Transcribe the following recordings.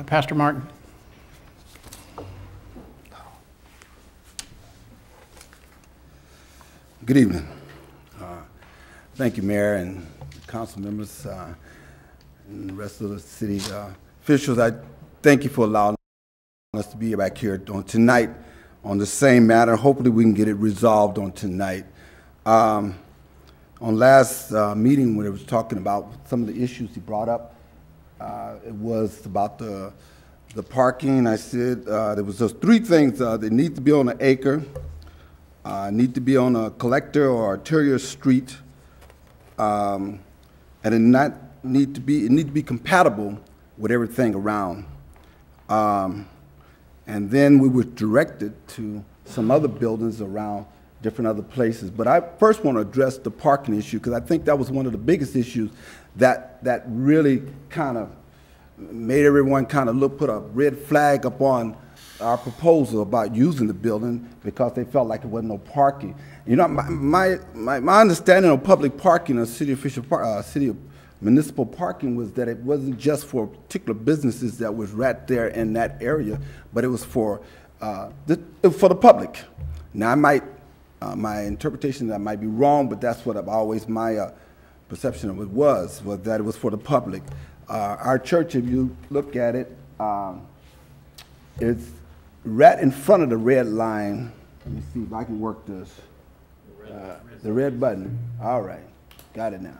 Pastor Martin. Good evening. Thank you, Mayor and council members and the rest of the city officials. I thank you for allowing us to be back here on tonight on the same matter. Hopefully we can get it resolved on tonight. On last meeting when it was talking about some of the issues he brought up, it was about the parking. I said there was those three things that need to be on an acre, need to be on a collector or arterial street, and it need to be compatible with everything around. And then we were directed to some other buildings around different other places. But I first want to address the parking issue because I think that was one of the biggest issues that really kind of made everyone kind of put a red flag up on our proposal about using the building because they felt like it wasn't no parking. You know, my understanding of public parking or city municipal parking was that it wasn't just for particular businesses that was right there in that area, but it was for the public. Now, my interpretation that might be wrong, but that's what my perception of it was that it was for the public. Our church, if you look at it, it's right in front of the red line. Let me see if I can work this. The red button. All right, got it now.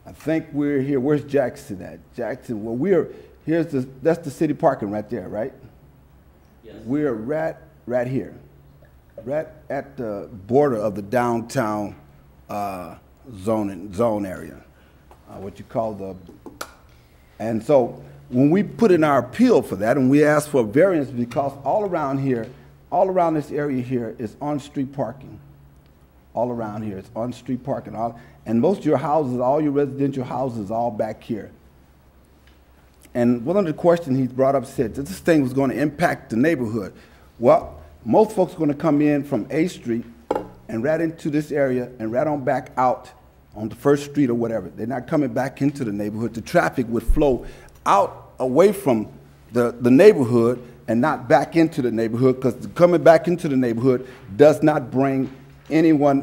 I think we're here. Where's Jackson at? Jackson. Well, that's the city parking right there, right? Yes. We're right here, right at the border of the downtown zone area, what you call and so when we put in our appeal for that and we asked for a variance because all around this area here is on-street parking. All around here, it's on-street parking. And most of your houses, all your residential houses, all back here. And one of the questions he brought up said that this thing was going to impact the neighborhood. Well, most folks are going to come in from A Street and right into this area and right on back out on the First Street or whatever. They're not coming back into the neighborhood. The traffic would flow out away from the neighborhood and not back into the neighborhood because coming back into the neighborhood does not bring anyone,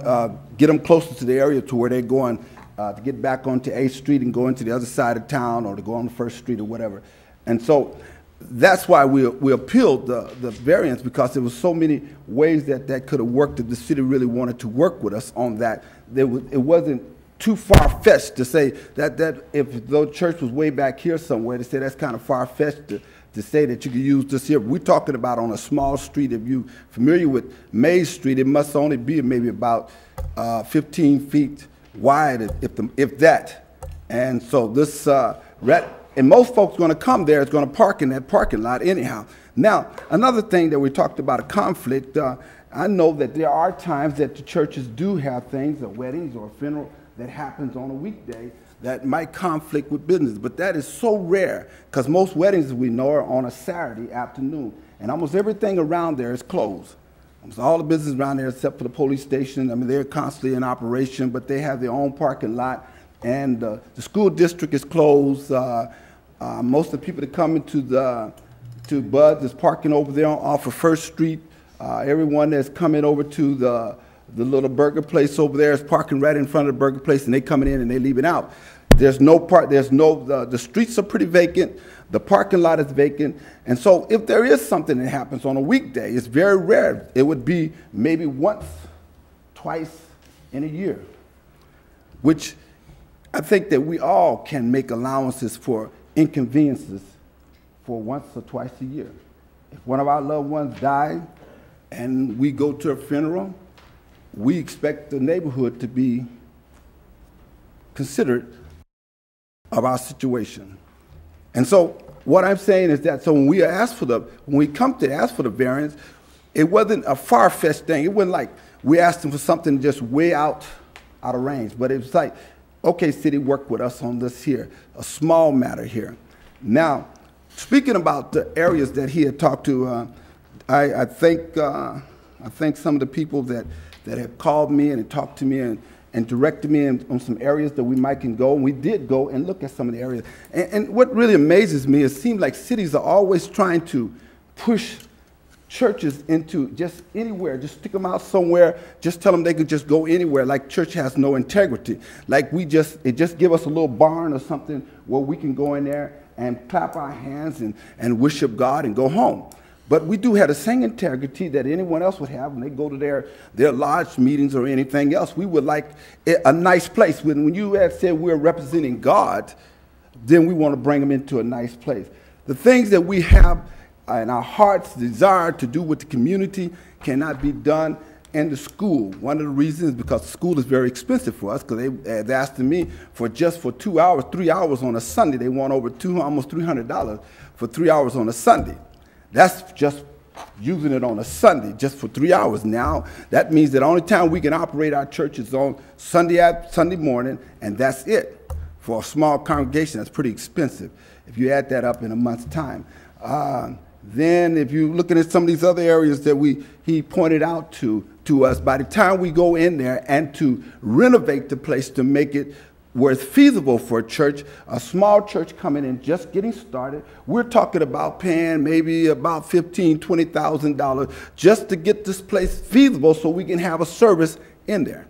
get them closer to the area to where they're going to get back onto 8th Street and go into the other side of town or to go on the First Street or whatever. And so that's why we appealed the variance because there was so many ways that could have worked if the city really wanted to work with us on that. It wasn't too far-fetched to say that if the church was way back here somewhere, to say that's kind of far-fetched to say that you could use this here. We're talking about on a small street. If you're familiar with Mays Street, it must only be maybe about 15 feet wide, if that. And so this, and most folks going to come there is going to park in that parking lot anyhow. Now, another thing that we talked about, a conflict, I know that there are times that the churches do have things, or weddings or a funeral, that happens on a weekday that might conflict with business, but that is so rare because most weddings we know are on a Saturday afternoon, and almost everything around there is closed. Almost all the business around there except for the police station. I mean, they're constantly in operation, but they have their own parking lot, and the school district is closed. Most of the people that come into to Bud's is parking over there off of First Street. Everyone that's coming over to the little burger place over there is parking right in front of the burger place, and they coming in and they leaving out. There's no the streets are pretty vacant, the parking lot is vacant, and so if there is something that happens on a weekday, it's very rare. It would be maybe once, twice in a year, which I think that we all can make allowances for inconveniences for once or twice a year. If one of our loved ones died and we go to a funeral, we expect the neighborhood to be considerate of our situation. And so what I'm saying is that, so when we come to ask for the variance, it wasn't a far-fetched thing. It wasn't like we asked them for something just way out of range, but it was like, okay, city, work with us on this here, a small matter here. Now, speaking about the areas that he had talked to, I think some of the people that have called me and talked to me and and directed me on some areas that we might can go. And we did go and look at some of the areas. And what really amazes me, it seems like cities are always trying to push churches into just anywhere, just stick them out somewhere, just tell them they could just go anywhere, like church has no integrity. Like it just give us a little barn or something where we can go in there and clap our hands and worship God and go home. But we do have the same integrity that anyone else would have when they go to their lodge meetings or anything else. We would like a nice place. When you had said we're representing God, then we want to bring them into a nice place. The things that we have in our heart's desire to do with the community cannot be done in the school. One of the reasons is because school is very expensive for us, because they asked me for 2 hours, 3 hours on a Sunday. They want over almost $300 for 3 hours on a Sunday. That's just using it on a Sunday, just for 3 hours. Now, that means that the only time we can operate our church is on Sunday morning, and that's it. For a small congregation, that's pretty expensive if you add that up in a month's time. Then if you're looking at some of these other areas that he pointed out to us, by the time we go in there and to renovate the place to make it where it's feasible for a church, a small church coming in, just getting started, we're talking about paying maybe about $15,000, $20,000 just to get this place feasible so we can have a service in there.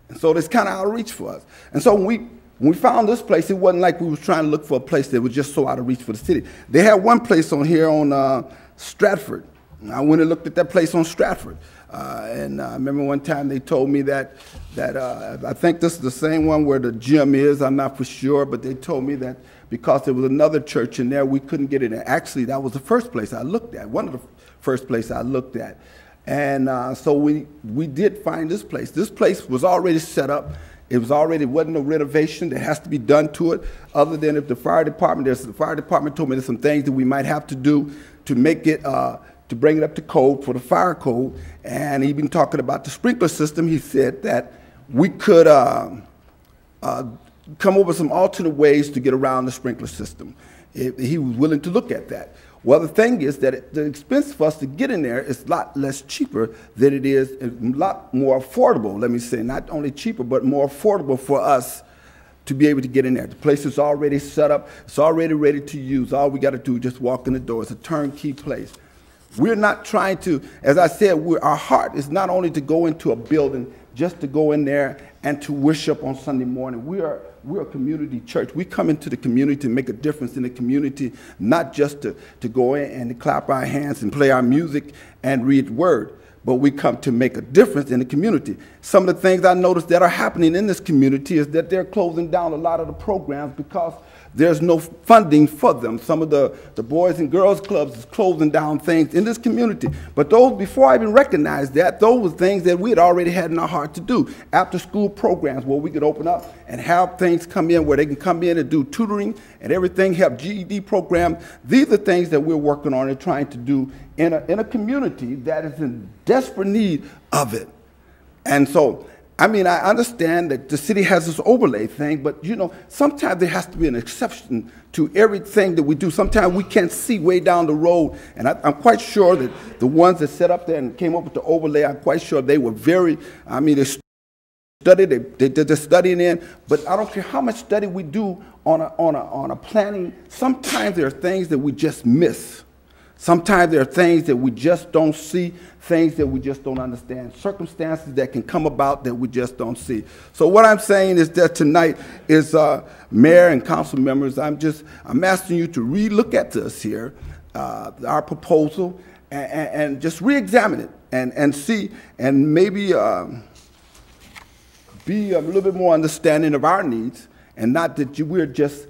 And so it's kind of out of reach for us. And so when we found this place, it wasn't like we were trying to look for a place that was just so out of reach for the city. They had one place on here on Stratford. I went and looked at that place on Stratford. And I remember one time they told me that I think this is the same one where the gym is. I'm not for sure, but they told me that because there was another church in there, we couldn't get it in. Actually, that was the first place I looked at, one of the first places I looked at. And so we did find this place. This place was already set up. It wasn't no renovation that has to be done to it, other than if the fire department told me there's some things that we might have to do to make it, to bring it up to code for the fire code. And even talking about the sprinkler system, he said that we could come up with some alternate ways to get around the sprinkler system. He was willing to look at that. Well, the thing is that the expense for us to get in there is a lot less cheaper than it is, a lot more affordable, let me say, not only cheaper, but more affordable for us to be able to get in there. The place is already set up. It's already ready to use. All we got to do is just walk in the door. It's a turnkey place. We're not trying to, as I said, our heart is not only to go into a building, just to go in there and to worship on Sunday morning. We're a community church. We come into the community to make a difference in the community, not just to go in and to clap our hands and play our music and read the word, but we come to make a difference in the community. Some of the things I noticed that are happening in this community is that they're closing down a lot of the programs because there's no funding for them. Some of the Boys and Girls Clubs is closing down things in this community. But those, before I even recognized that, those were things that we had already had in our heart to do. After school programs where we could open up and have things come in where they can come in and do tutoring and everything, have GED programs. These are things that we're working on and trying to do in a community that is in desperate need of it. And so, I mean, I understand that the city has this overlay thing, but, you know, sometimes there has to be an exception to everything that we do. Sometimes we can't see way down the road, and I'm quite sure that the ones that set up there and came up with the overlay, I'm quite sure they were very, I mean, they studied, they did the studying in, but I don't care how much study we do on a planning, sometimes there are things that we just miss. Sometimes there are things that we just don't see, things that we just don't understand, circumstances that can come about that we just don't see. So what I'm saying is that tonight is, Mayor and council members, I'm asking you to relook at this here, our proposal, and just re-examine it and see, and maybe be a little bit more understanding of our needs, and not that we're just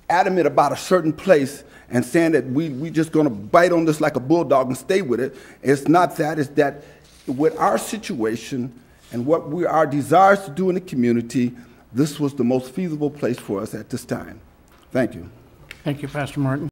adamant about a certain place and saying that we just going to bite on this like a bulldog and stay with it. It's not that. It's that with our situation and what our desires to do in the community, this was the most feasible place for us at this time. Thank you. Thank you, Pastor Martin.